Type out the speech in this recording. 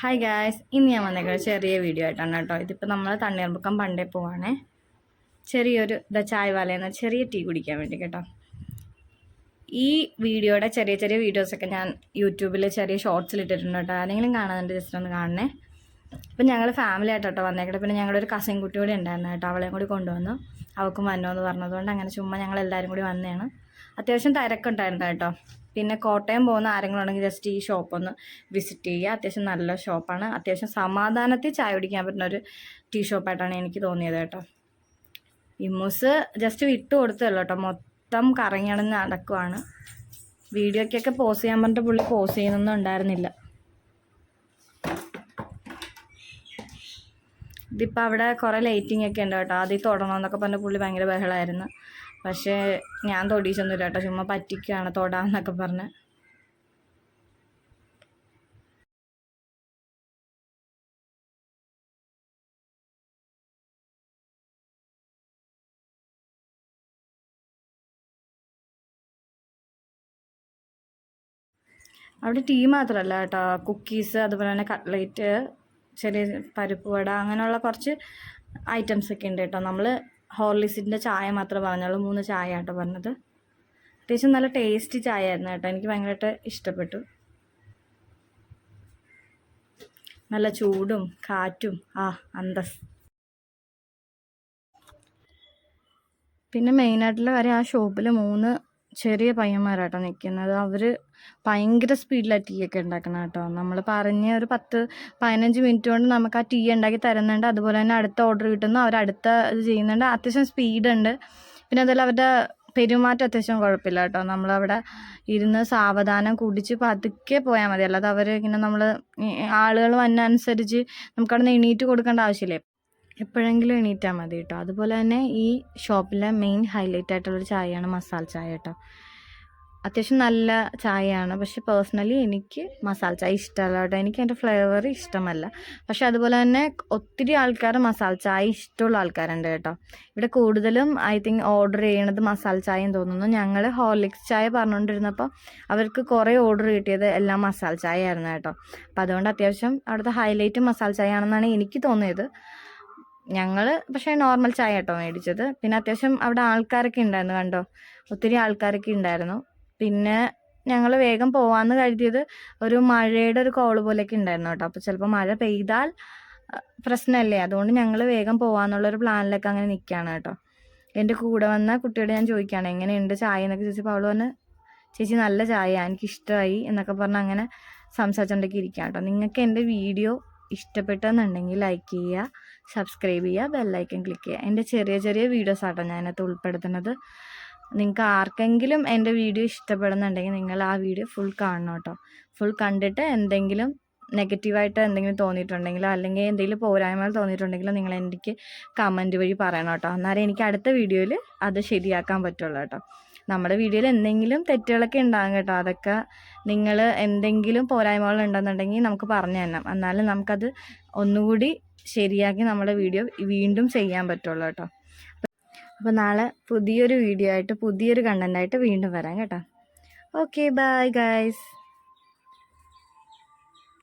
Hi guys, ഇന്ന് ഞാൻ വന്നേക്കുന്നത് ചെറിയ വീഡിയോ ആയിട്ടാണ് കേട്ടോ. ഇതിപ്പോൾ നമ്മൾ തണ്ണീർമുക്കം പണ്ടേ പോവാണേ, ചെറിയൊരു ചായ വാലയെന്ന ചെറിയ ടീ കുടിക്കാൻ വേണ്ടി കേട്ടോ. ഈ വീഡിയോയുടെ ചെറിയ ചെറിയ വീഡിയോസൊക്കെ ഞാൻ യൂട്യൂബിൽ ചെറിയ ഷോർട്സിൽ ഇട്ടിട്ടുണ്ട് കേട്ടോ. ആരെങ്കിലും കാണാനുണ്ട് ജസ്റ്റ് ഒന്ന് കാണണേ. ഇപ്പം ഞങ്ങൾ ഫാമിലി ആയിട്ടോ വന്നേക്കട്ടെ. പിന്നെ ഞങ്ങളുടെ ഒരു കസിൻ കുട്ടി കൂടി ഉണ്ടായിരുന്നു കേട്ടോ, അവളെയും കൂടി കൊണ്ടുവന്നു. അവൾക്കും വന്നോന്ന് പറഞ്ഞതുകൊണ്ട് അങ്ങനെ ചുമ്മാ ഞങ്ങളെല്ലാവരും കൂടി വന്നതാണ്. അത്യാവശ്യം തിരക്കുണ്ടായിരുന്നു കേട്ടോ. പിന്നെ കോട്ടയം പോകുന്ന ആരെങ്കിലും ഉണ്ടെങ്കിൽ ജസ്റ്റ് ഈ ഷോപ്പൊന്ന് വിസിറ്റ് ചെയ്യുക. അത്യാവശ്യം നല്ല ഷോപ്പാണ്. അത്യാവശ്യം സമാധാനത്തിൽ ചായ കുടിക്കാൻ പറ്റുന്ന ഒരു ടീ ഷോപ്പായിട്ടാണ് എനിക്ക് തോന്നിയത് കേട്ടോ. ഇമ്മൂസ് ജസ്റ്റ് വിട്ടു കൊടുത്തല്ലോ കേട്ടോ, മൊത്തം കറങ്ങിയടഞ്ഞ് നടക്കുവാണ്. വീഡിയോയ്ക്കൊക്കെ പോസ് ചെയ്യാൻ പറഞ്ഞിട്ട് പുള്ളി പോസ് ചെയ്യുന്നൊന്നും ഉണ്ടായിരുന്നില്ല. ഇതിപ്പോൾ അവിടെ കുറേ ലൈറ്റിംഗ് ഒക്കെ ഉണ്ട് കേട്ടോ. അതിൽ തൊടണമെന്നൊക്കെ പറഞ്ഞ് പുള്ളി ഭയങ്കര ബഹളമായിരുന്നു. പക്ഷേ ഞാൻ തൊടിയിച്ചൊന്നുമില്ല കേട്ടോ, ചുമ്മാ പറ്റിക്കുകയാണ് തൊടാന്നൊക്കെ പറഞ്ഞ്. അവിടെ ടീ മാത്രമല്ല കേട്ടോ, കുക്കീസ്, അതുപോലെ തന്നെ കട്ട്ലേറ്റ്, ചെറിയ പരിപ്പ് വട, അങ്ങനെയുള്ള കുറച്ച് ഐറ്റംസ് ഒക്കെ ഉണ്ട് കേട്ടോ. നമ്മൾ ഹോർലിക്സിൻ്റെ ചായ മാത്രമേ പറഞ്ഞുള്ളൂ, 3 ചായ കേട്ടോ പറഞ്ഞത്. അത്യാവശ്യം നല്ല ടേസ്റ്റി ചായ ആയിരുന്നു കേട്ടോ, എനിക്ക് ഭയങ്കരമായിട്ട് ഇഷ്ടപ്പെട്ടു. നല്ല ചൂടും കാറ്റും അന്തസ്. പിന്നെ മെയിനായിട്ടുള്ള കാര്യം, ആ ഷോപ്പിൽ 3 ചെറിയ പയ്യന്മാരാട്ടോ നിൽക്കുന്നത്. അവർ ഭയങ്കര സ്പീഡിലാണ് ടീ ഒക്കെ ഉണ്ടാക്കണം കേട്ടോ. നമ്മൾ പറഞ്ഞ് ഒരു 10-15 മിനിറ്റ് കൊണ്ട് നമുക്ക് ആ ടീ ഉണ്ടാക്കി തരുന്നുണ്ട്. അതുപോലെ തന്നെ അടുത്ത ഓർഡർ കിട്ടുന്നു, അവരടുത്ത ഇത് ചെയ്യുന്നുണ്ട്. അത്യാവശ്യം സ്പീഡുണ്ട്. പിന്നെ അതുപോലെ അവരുടെ പെരുമാറ്റം അത്യാവശ്യം കുഴപ്പമില്ല കേട്ടോ. നമ്മളവിടെ ഇരുന്ന് സാവധാനം കുടിച്ച് പതുക്കെ പോയാൽ മതി. അല്ലാതെ അവർ ഇങ്ങനെ നമ്മൾ ആളുകൾ വന്നനുസരിച്ച് നമുക്കവിടെ നിന്ന് എണീറ്റ് കൊടുക്കേണ്ട ആവശ്യമില്ലേ, എപ്പോഴെങ്കിലും എണീറ്റാൽ മതി കേട്ടോ. അതുപോലെ തന്നെ ഈ ഷോപ്പിലെ മെയിൻ ഹൈലൈറ്റ് ആയിട്ടുള്ളൊരു ചായയാണ് മസാല ചായ കേട്ടോ. അത്യാവശ്യം നല്ല ചായയാണ്. പക്ഷെ പേഴ്സണലി എനിക്ക് മസാല ചായ ഇഷ്ടമല്ല കേട്ടോ. എനിക്ക് അതിൻ്റെ ഫ്ലേവർ ഇഷ്ടമല്ല. പക്ഷെ അതുപോലെ തന്നെ ഒത്തിരി ആൾക്കാർ മസാല ചായ ഇഷ്ടമുള്ള ആൾക്കാരുണ്ട് കേട്ടോ. ഇവിടെ കൂടുതലും ഐ തിങ്ക് ഓർഡർ ചെയ്യണത് മസാല ചായയും തോന്നുന്നു. ഞങ്ങൾ ഹോർലിക്സ് ചായ പറഞ്ഞുകൊണ്ടിരുന്നപ്പോൾ അവർക്ക് കുറേ ഓർഡർ കിട്ടിയത് എല്ലാം മസാല ചായ ആയിരുന്നു കേട്ടോ. അപ്പം അതുകൊണ്ട് അത്യാവശ്യം അവിടുത്തെ ഹൈലൈറ്റ് മസാല ചായ ആണെന്നാണ് എനിക്ക് തോന്നിയത്. ഞങ്ങൾ പക്ഷേ നോർമൽ ചായ കേട്ടോ മേടിച്ചത്. പിന്നെ അത്യാവശ്യം അവിടെ ആൾക്കാരൊക്കെ ഉണ്ടായിരുന്നു കണ്ടോ, ഒത്തിരി ആൾക്കാരൊക്കെ ഉണ്ടായിരുന്നു. പിന്നെ ഞങ്ങൾ വേഗം പോകാമെന്ന് കരുതിയത് ഒരു മഴയുടെ ഒരു കോള് പോലെയൊക്കെ ഉണ്ടായിരുന്നു കേട്ടോ. അപ്പോൾ ചിലപ്പോൾ മഴ പെയ്താൽ പ്രശ്നമല്ലേ, അതുകൊണ്ട് ഞങ്ങൾ വേഗം പോകാമെന്നുള്ളൊരു പ്ലാനിലൊക്കെ അങ്ങനെ നിൽക്കുകയാണ് കേട്ടോ. എൻ്റെ കൂടെ വന്ന കുട്ടിയോട് ഞാൻ ചോദിക്കുകയാണ് എങ്ങനെയുണ്ട് ചായ എന്നൊക്കെ ചോദിച്ചപ്പോൾ അവൾ പറഞ്ഞ് ചേച്ചി നല്ല ചായ, എനിക്കിഷ്ടമായി എന്നൊക്കെ പറഞ്ഞ് അങ്ങനെ സംസാരിച്ചുകൊണ്ടൊക്കെ ഇരിക്കാം കേട്ടോ. നിങ്ങൾക്ക് എൻ്റെ വീഡിയോ ഇഷ്ടപ്പെട്ടെന്നുണ്ടെങ്കിൽ ലൈക്ക് ചെയ്യുക, സബ്സ്ക്രൈബ് ചെയ്യുക, ബെല്ലൈക്കൺ ക്ലിക്ക് ചെയ്യുക. എൻ്റെ ചെറിയ ചെറിയ വീഡിയോസ് ആട്ടോ ഞാനത് ഉൾപ്പെടുത്തുന്നത്. നിങ്ങൾക്ക് ആർക്കെങ്കിലും എൻ്റെ വീഡിയോ ഇഷ്ടപ്പെടുന്നുണ്ടെങ്കിൽ നിങ്ങൾ ആ വീഡിയോ ഫുൾ കാണണം കേട്ടോ. ഫുൾ കണ്ടിട്ട് എന്തെങ്കിലും നെഗറ്റീവായിട്ട് എന്തെങ്കിലും തോന്നിയിട്ടുണ്ടെങ്കിലോ അല്ലെങ്കിൽ എന്തെങ്കിലും പോരായ്മകൾ തോന്നിയിട്ടുണ്ടെങ്കിലോ നിങ്ങൾ എനിക്ക് കമൻറ്റ് വഴി പറയണം കേട്ടോ. അന്നേരം എനിക്ക് അടുത്ത വീഡിയോയിൽ അത് ശരിയാക്കാൻ പറ്റുള്ളൂ കേട്ടോ. നമ്മുടെ വീഡിയോയിൽ എന്തെങ്കിലും തെറ്റുകളൊക്കെ ഉണ്ടാകും കേട്ടോ. അതൊക്കെ നിങ്ങൾ എന്തെങ്കിലും പോരായ്മകൾ ഉണ്ടെന്നുണ്ടെങ്കിൽ നമുക്ക് പറഞ്ഞു തരണം. എന്നാലും നമുക്കത് ഒന്നുകൂടി ശരിയാക്കി നമ്മുടെ വീഡിയോ വീണ്ടും ചെയ്യാൻ പറ്റുള്ളൂ കേട്ടോ. അപ്പോൾ നാളെ പുതിയൊരു വീഡിയോ ആയിട്ട് പുതിയൊരു കണ്ടൻ്റായിട്ട് വീണ്ടും വരാം കേട്ടോ. Okay, bye guys.